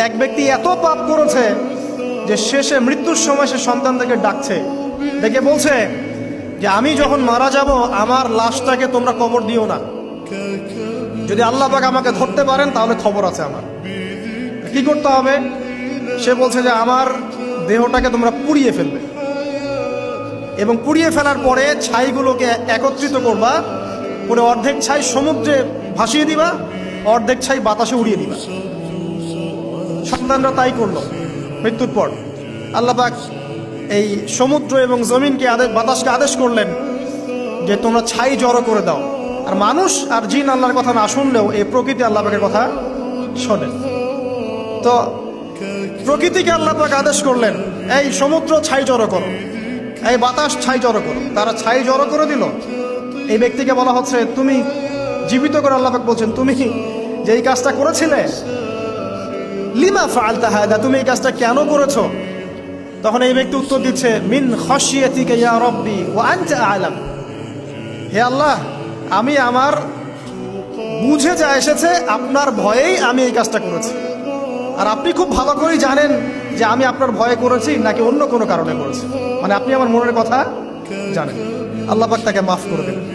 এক ব্যক্তি এত পাপ করেছে যে শেষে মৃত্যুর সময় সে সন্তানদেরকে ডাকছে, ডেকে বলছে যে আমি যখন মারা যাব আমার লাশটাকে তোমরা কবর দিও না, যদি আল্লাহ পাক আমাকে ধরতে পারেন তাহলে খবর আছে আমার। কি করতে হবে? সে বলছে যে আমার দেহটাকে তোমরা পুড়িয়ে ফেলবে এবং পুড়িয়ে ফেলার পরে ছাইগুলোকে একত্রিত করবা, করে অর্ধেক ছাই সমুদ্রে ভাসিয়ে দিবা, অর্ধেক ছাই বাতাসে উড়িয়ে দিবা। সন্তানরা তাই করলো। মৃত্যুর পর আল্লাহ পাক এই সমুদ্র এবং জমিনকে বাতাসকে আদেশ করলেন যে তোমরা ছাই জড়ো করে দাও। আর মানুষ আর জিন আল্লাহর কথা না শুনলেও এই প্রকৃতি আল্লাহ পাকের কথা শোনে। তো প্রকৃতিকে আল্লাহ পাক আদেশ করলেন এই সমুদ্র ছাই জড়ো করো, এই বাতাস ছাই জড়ো করো। তারা ছাই জড়ো করে দিল। এই ব্যক্তিকে বলা হচ্ছে তুমি জীবিত করে, আল্লাহ পাক বলছেন তুমি যে এই কাজটা করেছিলে, লিমা ফাআলতা হাদা, তুমি এই কাজটা কেন করেছো? তখন এই ব্যক্তি উত্তর দিচ্ছে মিন খাশিয়াতিকা ইয়া রাব্বি ওয়া আনতা আ'লাম, হে আল্লাহ আমি আমার বুঝে যা এসেছে আপনার ভয়েই আমি এই কাজটা করেছি, আর আপনি খুব ভালো করেই জানেন যে আমি আপনার ভয়ে করেছি নাকি অন্য কোনো কারণে করেছি, মানে আপনি আমার মনের কথা জানেন। আল্লাহ পাক তাকে মাফ করে দেবেন।